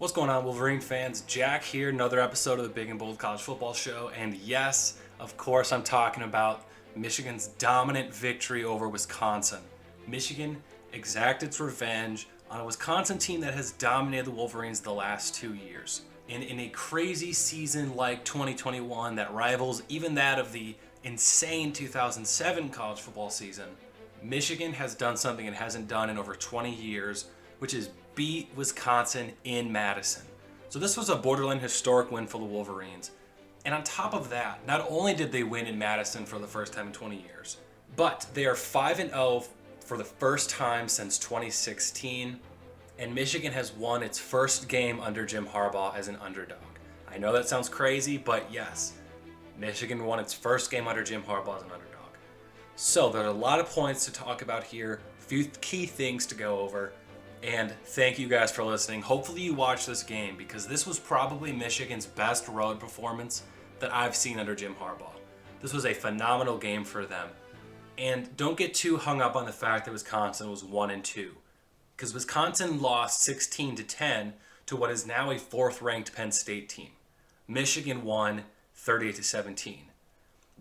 What's going on, Wolverine fans? Jack here, another episode of the Big and Bold College Football Show. And yes, of course, I'm talking about Michigan's dominant victory over Wisconsin. Michigan exacted its revenge on a Wisconsin team that has dominated the Wolverines the last 2 years. In a crazy season like 2021 that rivals even that of the insane 2007 college football season, Michigan has done something it hasn't done in over 20 years, which is beat Wisconsin in Madison. So this was a borderline historic win for the Wolverines. And on top of that, not only did they win in Madison for the first time in 20 years, but they are 5-0 for the first time since 2016. And Michigan has won its first game under Jim Harbaugh as an underdog. I know that sounds crazy, but yes, Michigan won its first game under Jim Harbaugh as an underdog. So there's a lot of points to talk about here, a few key things to go over. And thank you guys for listening. Hopefully you watched this game because this was probably Michigan's best road performance that I've seen under Jim Harbaugh. This was a phenomenal game for them. And don't get too hung up on the fact that Wisconsin was 1-2. Because Wisconsin lost 16-10 to what is now a 4th-ranked Penn State team. Michigan won 38-17.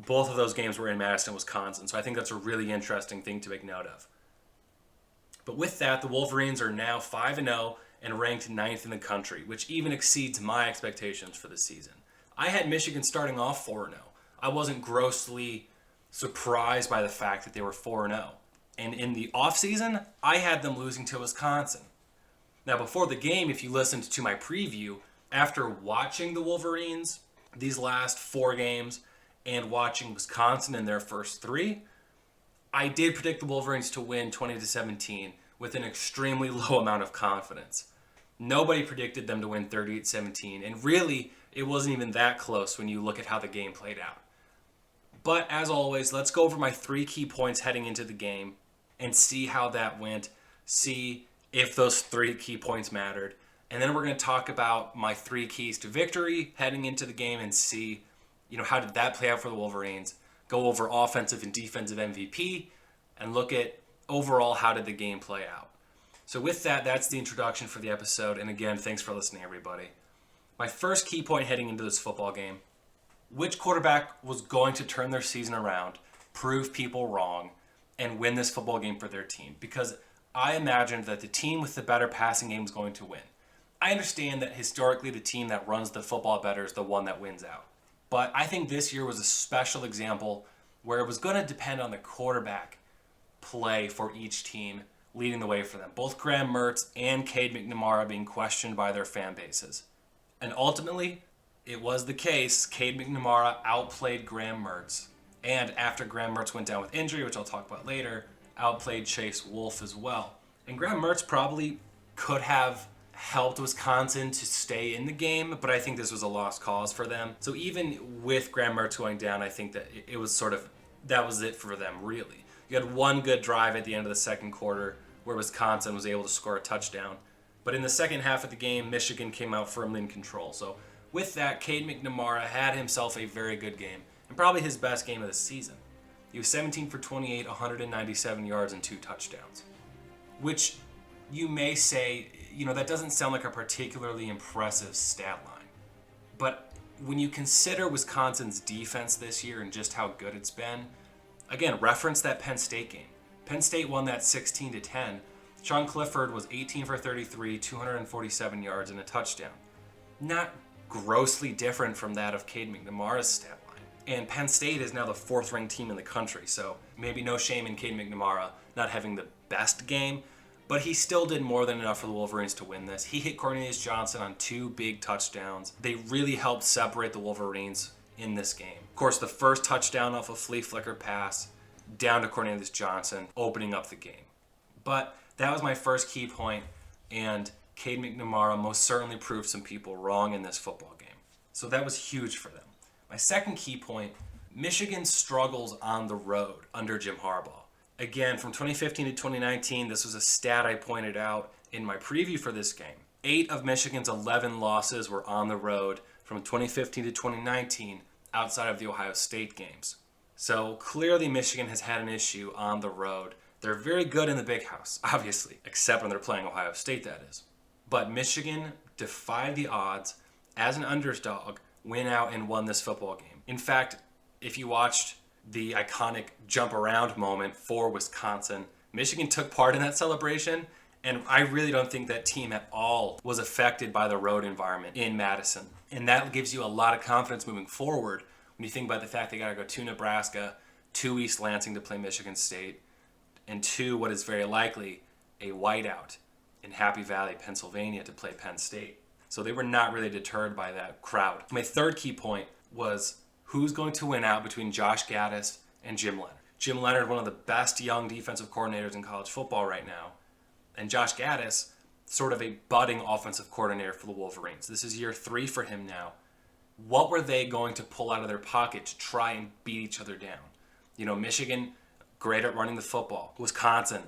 Both of those games were in Madison, Wisconsin, so I think that's a really interesting thing to make note of. But with that, the Wolverines are now 5-0 and ranked 9th in the country, which even exceeds my expectations for this season. I had Michigan starting off 4-0. I wasn't grossly surprised by the fact that they were 4-0. And in the offseason, I had them losing to Wisconsin. Now, before the game, if you listened to my preview, after watching the Wolverines these last 4 games and watching Wisconsin in their first 3, I did predict the Wolverines to win 20-17 with an extremely low amount of confidence. Nobody predicted them to win 38-17, and really, it wasn't even that close when you look at how the game played out. But as always, let's go over my 3 key points heading into the game and see how that went, see if those 3 key points mattered, and then we're going to talk about my 3 keys to victory heading into the game and see, how did that play out for the Wolverines. Go over offensive and defensive MVP, and look at overall how did the game play out. So with that, that's the introduction for the episode. And again, thanks for listening, everybody. My first key point heading into this football game: which quarterback was going to turn their season around, prove people wrong, and win this football game for their team? Because I imagined that the team with the better passing game was going to win. I understand that historically the team that runs the football better is the one that wins out. But I think this year was a special example where it was going to depend on the quarterback play for each team leading the way for them. Both Graham Mertz and Cade McNamara being questioned by their fan bases. And ultimately, it was the case. Cade McNamara outplayed Graham Mertz. And after Graham Mertz went down with injury, which I'll talk about later, outplayed Chase Wolf as well. And Graham Mertz probably could have helped Wisconsin to stay in the game, but I think this was a lost cause for them. So even with Graham Mertz going down, I think that it was that was it for them, really. You had one good drive at the end of the second quarter where Wisconsin was able to score a touchdown. But in the second half of the game, Michigan came out firmly in control. So with that, Cade McNamara had himself a very good game, and probably his best game of the season. He was 17 for 28, 197 yards, and 2 touchdowns. Which you may say, that doesn't sound like a particularly impressive stat line. But when you consider Wisconsin's defense this year and just how good it's been, again, reference that Penn State game. Penn State won that 16-10. Sean Clifford was 18 for 33, 247 yards, and a touchdown. Not grossly different from that of Cade McNamara's stat line. And Penn State is now the 4th-ranked team in the country, so maybe no shame in Cade McNamara not having the best game, but he still did more than enough for the Wolverines to win this. He hit Cornelius Johnson on 2 big touchdowns. They really helped separate the Wolverines in this game. Of course, the first touchdown off a flea flicker pass down to Cornelius Johnson, opening up the game. But that was my first key point, and Cade McNamara most certainly proved some people wrong in this football game. So that was huge for them. My second key point: Michigan struggles on the road under Jim Harbaugh. Again, from 2015 to 2019, this was a stat I pointed out in my preview for this game. 8 of Michigan's 11 losses were on the road from 2015 to 2019 outside of the Ohio State games. So clearly Michigan has had an issue on the road. They're very good in the big house, obviously, except when they're playing Ohio State, that is. But Michigan defied the odds, as an underdog, went out and won this football game. In fact, if you watched the iconic jump around moment for Wisconsin, Michigan took part in that celebration, and I really don't think that team at all was affected by the road environment in Madison. And that gives you a lot of confidence moving forward when you think about the fact they got to go to Nebraska, to East Lansing to play Michigan State, and to what is very likely a whiteout in Happy Valley, Pennsylvania to play Penn State. So they were not really deterred by that crowd. My third key point was who's going to win out between Josh Gaddis and Jim Leonhard. Jim Leonhard, one of the best young defensive coordinators in college football right now, and Josh Gaddis, sort of a budding offensive coordinator for the Wolverines. This is year 3 for him now. What were they going to pull out of their pocket to try and beat each other down? You know, Michigan, great at running the football. Wisconsin,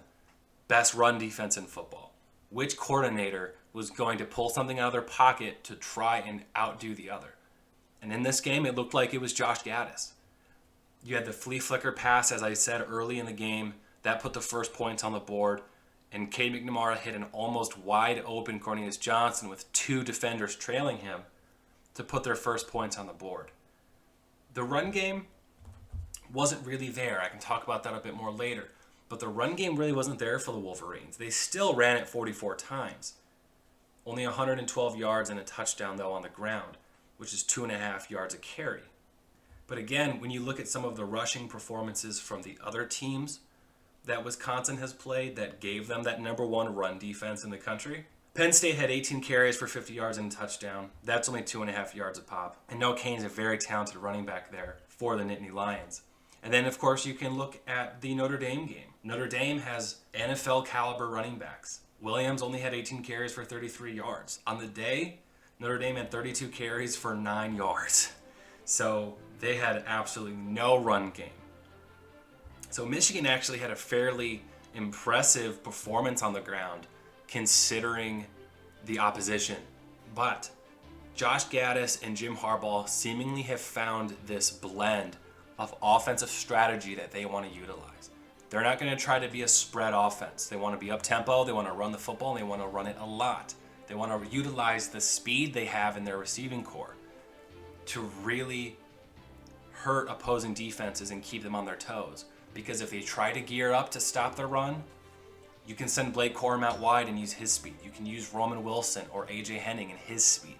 best run defense in football. Which coordinator was going to pull something out of their pocket to try and outdo the other? And in this game, it looked like it was Josh Gaddis. You had the flea flicker pass, as I said, early in the game. That put the first points on the board. And Cade McNamara hit an almost wide open Cornelius Johnson with 2 defenders trailing him to put their first points on the board. The run game wasn't really there. I can talk about that a bit more later. But the run game really wasn't there for the Wolverines. They still ran it 44 times. Only 112 yards and a touchdown, though, on the ground, which is 2.5 yards a carry. But again, when you look at some of the rushing performances from the other teams that Wisconsin has played that gave them that number 1 run defense in the country, Penn State had 18 carries for 50 yards and a touchdown. That's only 2.5 yards a pop. And Noah Cain's a very talented running back there for the Nittany Lions. And then, of course, you can look at the Notre Dame game. Notre Dame has NFL caliber running backs. Williams only had 18 carries for 33 yards. On the day, Notre Dame had 32 carries for 9 yards. So they had absolutely no run game. So Michigan actually had a fairly impressive performance on the ground considering the opposition. But Josh Gaddis and Jim Harbaugh seemingly have found this blend of offensive strategy that they want to utilize. They're not going to try to be a spread offense. They want to be up-tempo, they want to run the football, and they want to run it a lot. They want to utilize the speed they have in their receiving core to really hurt opposing defenses and keep them on their toes. Because if they try to gear up to stop the run, you can send Blake Corum out wide and use his speed. You can use Roman Wilson or A.J. Henning and his speed.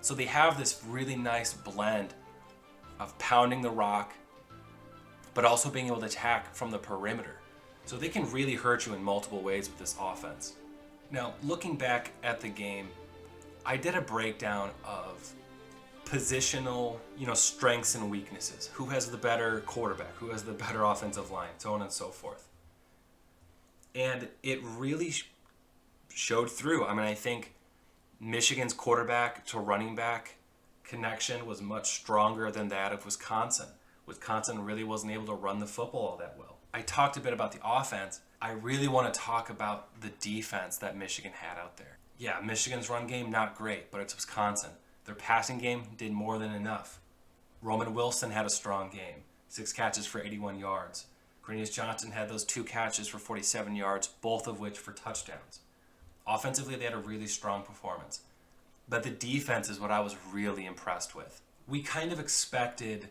So they have this really nice blend of pounding the rock, but also being able to attack from the perimeter. So they can really hurt you in multiple ways with this offense. Now, looking back at the game, I did a breakdown of positional, strengths and weaknesses. Who has the better quarterback? Who has the better offensive line? So on and so forth. And it really showed through. I mean, I think Michigan's quarterback to running back connection was much stronger than that of Wisconsin. Wisconsin really wasn't able to run the football all that well. I talked a bit about the offense. I really want to talk about the defense that Michigan had out there. Yeah, Michigan's run game, not great, but it's Wisconsin. Their passing game did more than enough. Roman Wilson had a strong game, 6 catches for 81 yards. Cornelius Johnson had those 2 catches for 47 yards, both of which for touchdowns. Offensively, they had a really strong performance. But the defense is what I was really impressed with. We kind of expected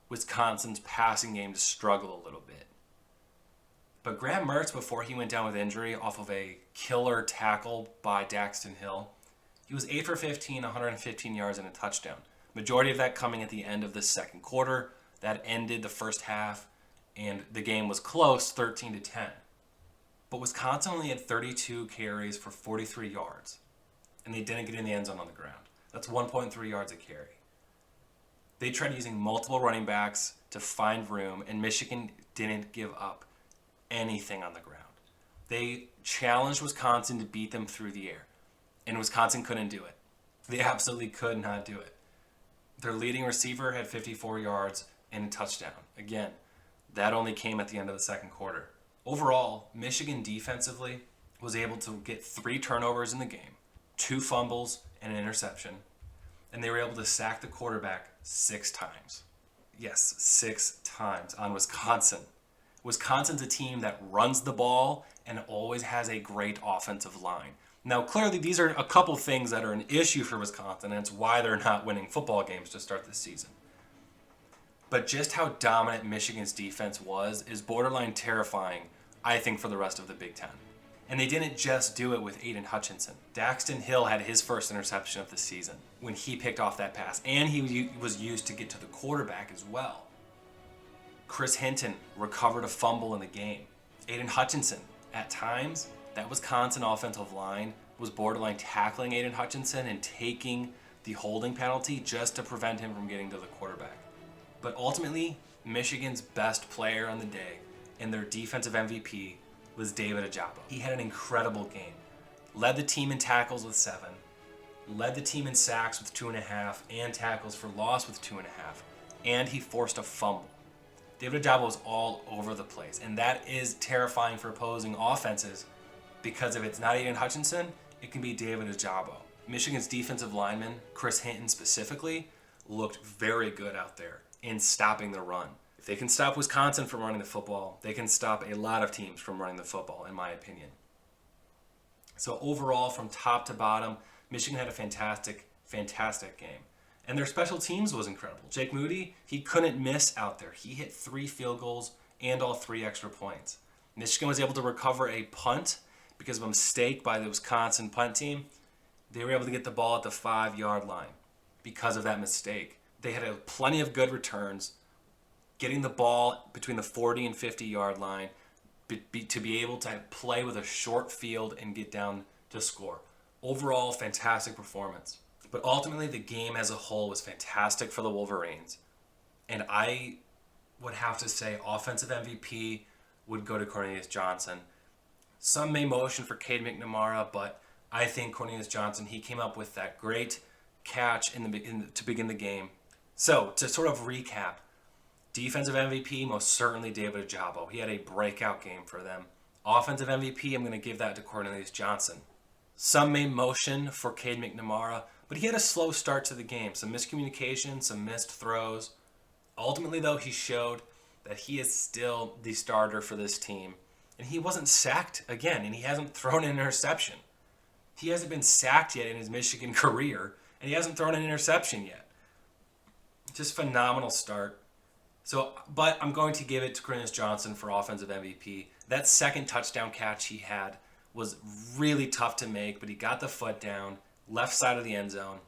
Wisconsin's passing game to struggle a little bit. But Graham Mertz, before he went down with injury off of a killer tackle by Daxton Hill, he was 8 for 15, 115 yards and a touchdown. Majority of that coming at the end of the second quarter. That ended the first half, and the game was close, 13-10. But Wisconsin only had 32 carries for 43 yards, and they didn't get in the end zone on the ground. That's 1.3 yards a carry. They tried using multiple running backs to find room, and Michigan didn't give up anything on the ground. They challenged Wisconsin to beat them through the air, and Wisconsin couldn't do it. They absolutely could not do it. Their leading receiver had 54 yards and a touchdown. Again, that only came at the end of the second quarter. Overall, Michigan defensively was able to get 3 turnovers in the game, 2 fumbles and an interception, and they were able to sack the quarterback 6 times. Yes, 6 times on Wisconsin. Wisconsin's a team that runs the ball and always has a great offensive line. Now, clearly, these are a couple things that are an issue for Wisconsin, and it's why they're not winning football games to start the season. But just how dominant Michigan's defense was is borderline terrifying, I think, for the rest of the Big Ten. And they didn't just do it with Aiden Hutchinson. Daxton Hill had his first interception of the season when he picked off that pass, and he was used to get to the quarterback as well. Chris Hinton recovered a fumble in the game. Aiden Hutchinson, at times, that Wisconsin offensive line was borderline tackling Aiden Hutchinson and taking the holding penalty just to prevent him from getting to the quarterback. But ultimately, Michigan's best player on the day and their defensive MVP was David Ojabo. He had an incredible game. Led the team in tackles with 7, led the team in sacks with 2.5, and tackles for loss with 2.5, and he forced a fumble. David Ojabo was all over the place, and that is terrifying for opposing offenses because if it's not Aiden Hutchinson, it can be David Ojabo. Michigan's defensive lineman, Chris Hinton specifically, looked very good out there in stopping the run. If they can stop Wisconsin from running the football, they can stop a lot of teams from running the football, in my opinion. So overall, from top to bottom, Michigan had a fantastic, fantastic game. And their special teams was incredible. Jake Moody, he couldn't miss out there. He hit 3 field goals and all 3 extra points. Michigan was able to recover a punt because of a mistake by the Wisconsin punt team. They were able to get the ball at the 5-yard line because of that mistake. They had plenty of good returns, getting the ball between the 40 and 50-yard line to be able to play with a short field and get down to score. Overall, fantastic performance. But ultimately, the game as a whole was fantastic for the Wolverines. And I would have to say offensive MVP would go to Cornelius Johnson. Some may motion for Cade McNamara, but I think Cornelius Johnson, he came up with that great catch to begin the game. So, to sort of recap, defensive MVP, most certainly David Ojabo. He had a breakout game for them. Offensive MVP, I'm going to give that to Cornelius Johnson. Some may motion for Cade McNamara, but he had a slow start to the game. Some miscommunication, some missed throws. Ultimately, though, he showed that he is still the starter for this team. And he wasn't sacked again, and he hasn't thrown an interception. He hasn't been sacked yet in his Michigan career, and he hasn't thrown an interception yet. Just phenomenal start. But I'm going to give it to Cornelius Johnson for offensive MVP. That second touchdown catch he had was really tough to make, but he got the foot down, left side of the end zone.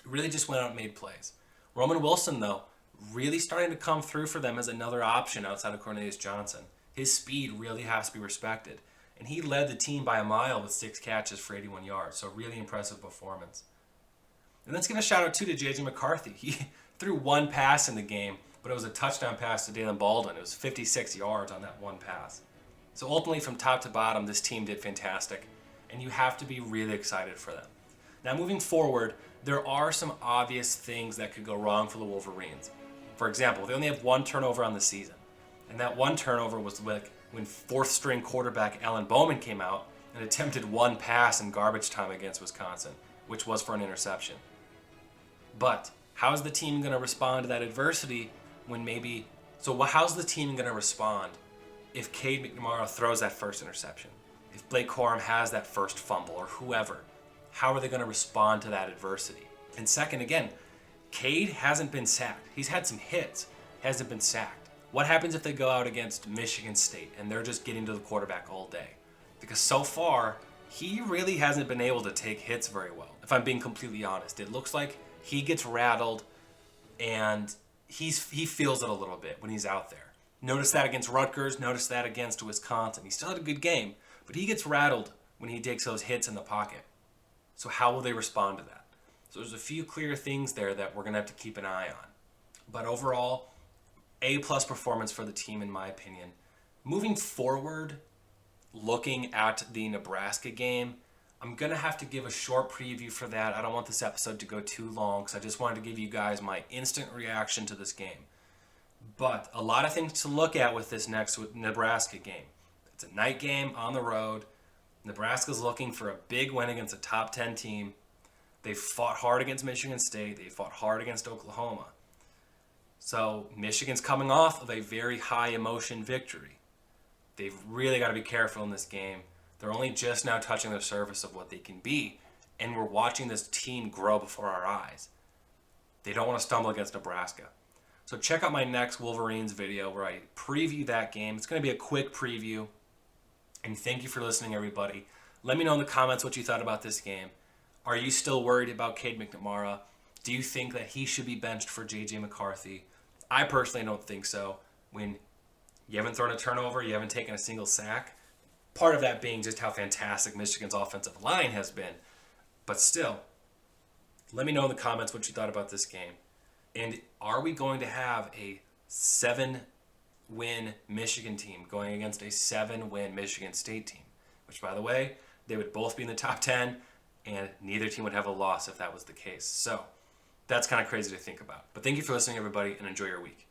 Really just went out and made plays. Roman Wilson, though, really starting to come through for them as another option outside of Cornelius Johnson. His speed really has to be respected. And he led the team by a mile with 6 catches for 81 yards. So really impressive performance. And let's give a shout out too to J.J. McCarthy. He threw 1 pass in the game, but it was a touchdown pass to Dalen Baldwin. It was 56 yards on that 1 pass. So ultimately, from top to bottom, this team did fantastic. And you have to be really excited for them. Now moving forward, there are some obvious things that could go wrong for the Wolverines. For example, they only have 1 turnover on the season. And that 1 turnover was when 4th-string quarterback Alan Bowman came out and attempted 1 pass in garbage time against Wisconsin, which was for an interception. But how is the team going to respond to that adversity how's the team going to respond if Cade McNamara throws that first interception? If Blake Corum has that first fumble or whoever, how are they going to respond to that adversity? And second, again, Cade hasn't been sacked. He's had some hits, hasn't been sacked. What happens if they go out against Michigan State and they're just getting to the quarterback all day? Because so far, he really hasn't been able to take hits very well, if I'm being completely honest. It looks like he gets rattled and he feels it a little bit when he's out there. Notice that against Rutgers, notice that against Wisconsin. He still had a good game, but he gets rattled when he takes those hits in the pocket. So how will they respond to that? So there's a few clear things there that we're going to have to keep an eye on. But overall, A-plus performance for the team, in my opinion. Moving forward, looking at the Nebraska game, I'm going to have to give a short preview for that. I don't want this episode to go too long because I just wanted to give you guys my instant reaction to this game. But a lot of things to look at with this next Nebraska game. It's a night game on the road. Nebraska's looking for a big win against a top 10 team. They fought hard against Michigan State. They fought hard against Oklahoma. So Michigan's coming off of a very high emotion victory. They've really got to be careful in this game. They're only just now touching the surface of what they can be, and we're watching this team grow before our eyes. They don't want to stumble against Nebraska. So check out my next Wolverines video where I preview that game. It's going to be a quick preview. And thank you for listening, everybody. Let me know in the comments what you thought about this game. Are you still worried about Cade McNamara? Do you think that he should be benched for J.J. McCarthy? I personally don't think so. When you haven't thrown a turnover, you haven't taken a single sack. Part of that being just how fantastic Michigan's offensive line has been. But still, let me know in the comments what you thought about this game. And are we going to have a 7-win Michigan team going against a 7-win Michigan State team? Which, by the way, they would both be in the top 10, and neither team would have a loss if that was the case. So that's kind of crazy to think about. But thank you for listening, everybody, and enjoy your week.